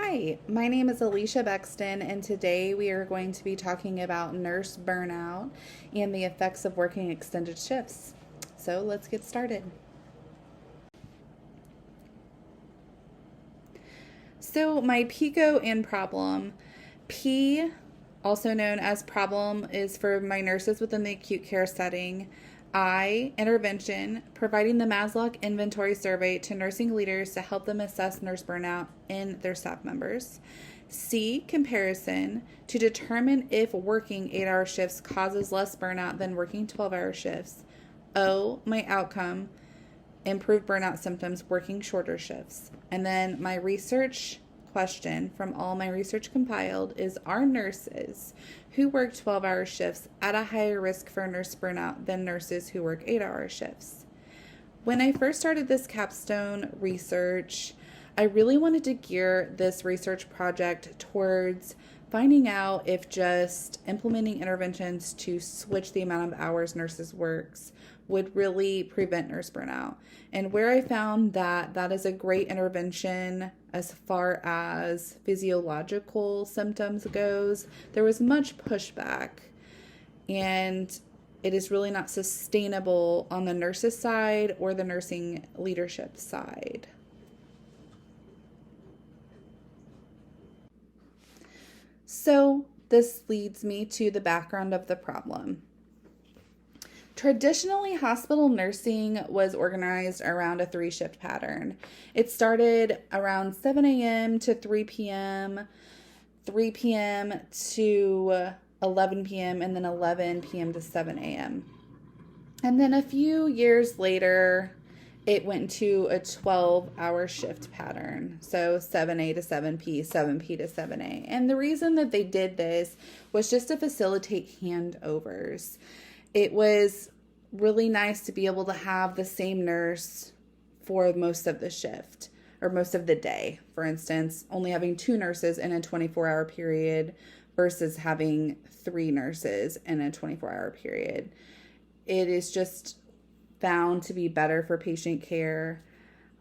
Hi, my name is Alicia Bexton, and today we are going to be talking about nurse burnout and the effects of working extended shifts. So let's get started. So, my PICO and problem. P, also known as problem, is for my nurses within the acute care setting. I, intervention, providing the Maslow inventory survey to nursing leaders to help them assess nurse burnout in their staff members. C, comparison, to determine if working 8-hour shifts causes less burnout than working 12-hour shifts. O, my outcome, improve burnout symptoms working shorter shifts. And then my research question from all my research compiled is, are nurses who work 12-hour shifts at a higher risk for nurse burnout than nurses who work 8-hour shifts? When I first started this capstone research, I really wanted to gear this research project towards finding out if just implementing interventions to switch the amount of hours nurses works would really prevent nurse burnout. And where I found that that is a great intervention as far as physiological symptoms goes, there was much pushback, and it is really not sustainable on the nurses side or the nursing leadership side. So this leads me to the background of the problem. Traditionally, hospital nursing was organized around a 3-shift pattern. It started around 7 a.m. to 3 p.m., 3 p.m. to 11 p.m., and then 11 p.m. to 7 a.m. And then a few years later, it went to a 12-hour shift pattern. So 7A to 7P, 7P to 7A. And the reason that they did this was just to facilitate handovers. It was really nice to be able to have the same nurse for most of the shift or most of the day. For instance, only having 2 nurses in a 24-hour period versus having 3 nurses in a 24-hour period. It is just found to be better for patient care,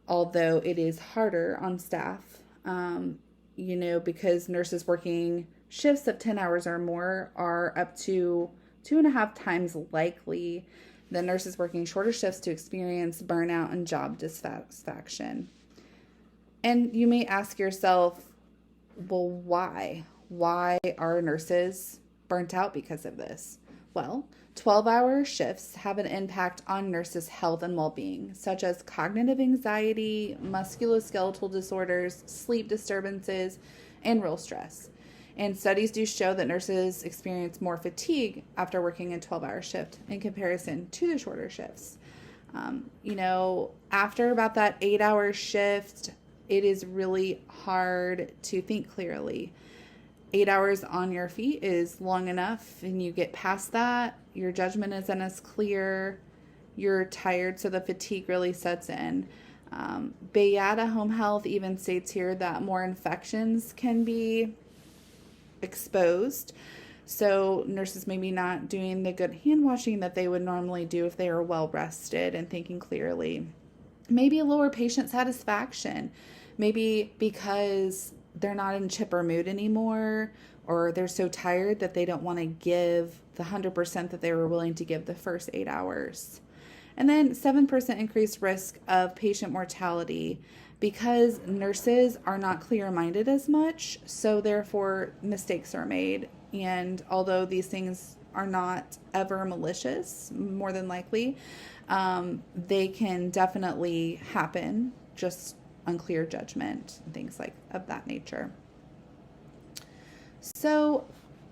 although it is harder on staff, because nurses working shifts of 10 hours or more are up to 2.5 times likely than nurses working shorter shifts to experience burnout and job dissatisfaction. And you may ask yourself, well, why? Why are nurses burnt out because of this? Well, 12-hour shifts have an impact on nurses' health and well-being, such as cognitive anxiety, musculoskeletal disorders, sleep disturbances, and real stress. And studies do show that nurses experience more fatigue after working a 12-hour shift in comparison to the shorter shifts. After about that 8-hour shift, it is really hard to think clearly. 8 hours on your feet is long enough, and you get past that, your judgment isn't as clear, you're tired, so the fatigue really sets in. Bayada Home Health even states here that more infections can be exposed, so nurses maybe not doing the good hand washing that they would normally do if they are well rested and thinking clearly. Maybe lower patient satisfaction, maybe because they're not in chipper mood anymore, or they're so tired that they don't want to give the 100% that they were willing to give the first 8 hours. And then 7% increased risk of patient mortality because nurses are not clear-minded as much, so therefore mistakes are made. And although these things are not ever malicious, more than likely, they can definitely happen, just unclear judgment, and things like of that nature. So,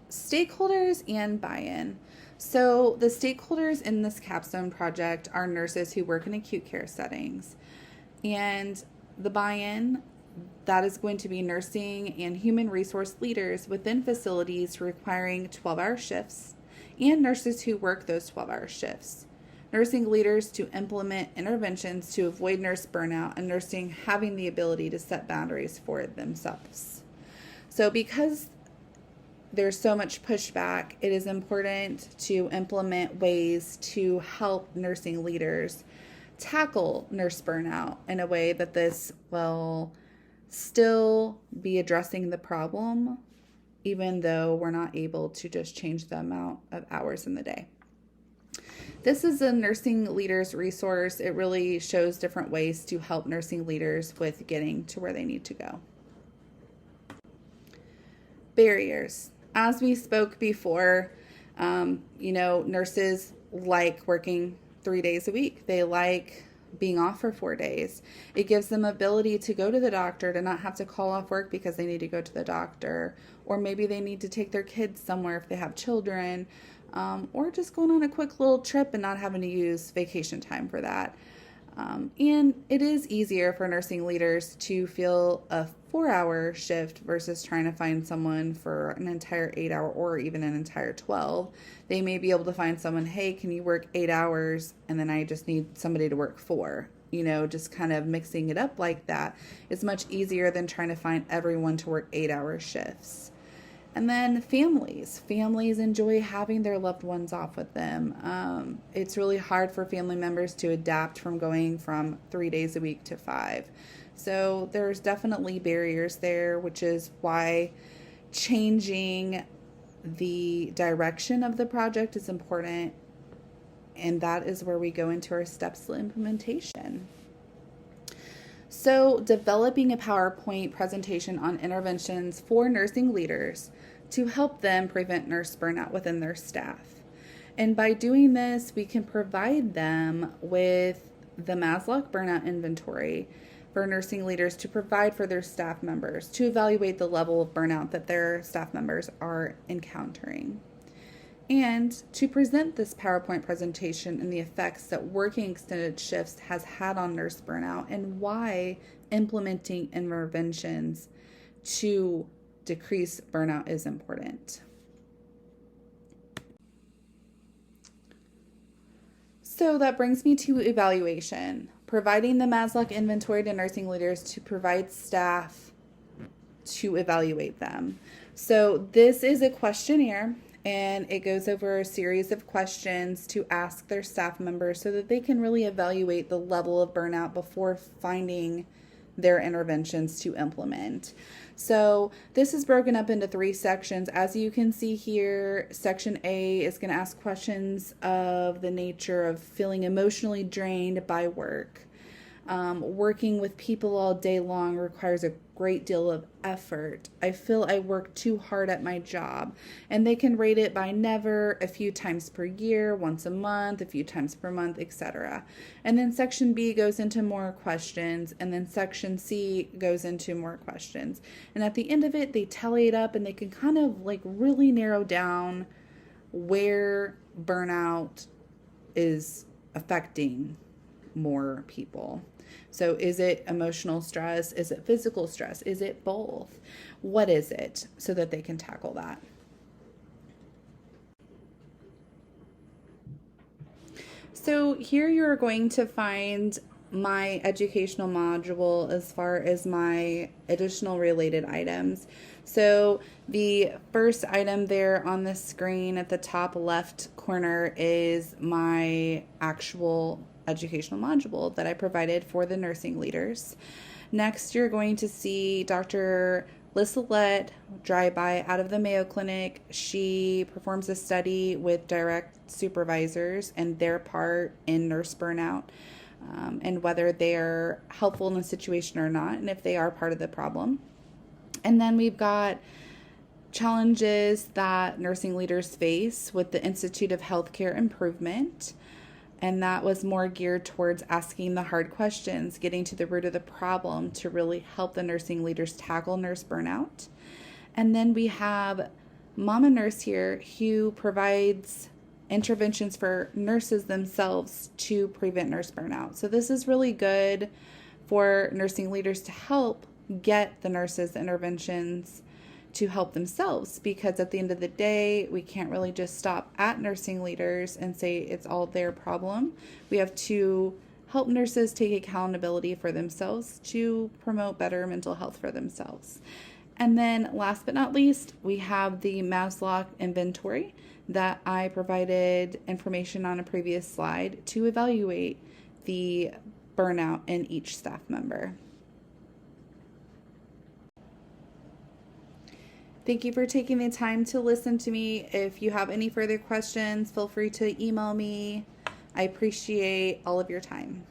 stakeholders and buy-in. So, the stakeholders in this capstone project are nurses who work in acute care settings. And the buy-in, that is going to be nursing and human resource leaders within facilities requiring 12-hour shifts and nurses who work those 12-hour shifts. Nursing leaders to implement interventions to avoid nurse burnout, and nursing having the ability to set boundaries for themselves. So because there's so much pushback, it is important to implement ways to help nursing leaders tackle nurse burnout in a way that this will still be addressing the problem, even though we're not able to just change the amount of hours in the day. This is a nursing leaders resource. It really shows different ways to help nursing leaders with getting to where they need to go. Barriers. As we spoke before, nurses like working 3 days a week. They like being off for 4 days. It gives them ability to go to the doctor, to not have to call off work because they need to go to the doctor, or maybe they need to take their kids somewhere if they have children, or just going on a quick little trip and not having to use vacation time for that. And it is easier for nursing leaders to fill a 4-hour shift versus trying to find someone for an entire 8-hour or even an entire 12. They may be able to find someone, hey, can you work 8 hours? And then I just need somebody to work 4. Just kind of mixing it up like that is much easier than trying to find everyone to work 8-hour shifts. And then families enjoy having their loved ones off with them. It's really hard for family members to adapt from going from 3 days a week to 5. So there's definitely barriers there, which is why changing the direction of the project is important. And that is where we go into our steps to implementation. So developing a PowerPoint presentation on interventions for nursing leaders to help them prevent nurse burnout within their staff. And by doing this, we can provide them with the Maslow burnout inventory for nursing leaders to provide for their staff members to evaluate the level of burnout that their staff members are encountering. And to present this PowerPoint presentation and the effects that working extended shifts has had on nurse burnout and why implementing interventions to decrease burnout is important. So that brings me to evaluation. Providing the Maslow inventory to nursing leaders to provide staff to evaluate them. So this is a questionnaire, and it goes over a series of questions to ask their staff members so that they can really evaluate the level of burnout before finding their interventions to implement. So this is broken up into 3 sections. As you can see here, section A is going to ask questions of the nature of feeling emotionally drained by work. Working with people all day long requires a great deal of effort. I feel I work too hard at my job. And they can rate it by never, a few times per year, once a month, a few times per month, etc. And then section B goes into more questions, and then section C goes into more questions. And at the end of it, they tally it up and they can kind of really narrow down where burnout is affecting more people. So is it emotional stress? Is it physical stress? Is it both? What is it? So that they can tackle that. So here you're going to find my educational module as far as my additional related items. So the first item there on the screen at the top left corner is my actual educational module that I provided for the nursing leaders. Next, you're going to see Dr. Lissalette Dryby out of the Mayo Clinic. She performs a study with direct supervisors and their part in nurse burnout, and whether they're helpful in a situation or not, and if they are part of the problem. And then we've got challenges that nursing leaders face with the Institute of Healthcare Improvement. And that was more geared towards asking the hard questions, getting to the root of the problem to really help the nursing leaders tackle nurse burnout. And then we have Mama Nurse here who provides interventions for nurses themselves to prevent nurse burnout. So this is really good for nursing leaders to help get the nurses interventions to help themselves, because at the end of the day, we can't really just stop at nursing leaders and say it's all their problem. We have to help nurses take accountability for themselves to promote better mental health for themselves. And then last but not least, we have the Maslow inventory that I provided information on a previous slide to evaluate the burnout in each staff member. Thank you for taking the time to listen to me. If you have any further questions, feel free to email me. I appreciate all of your time.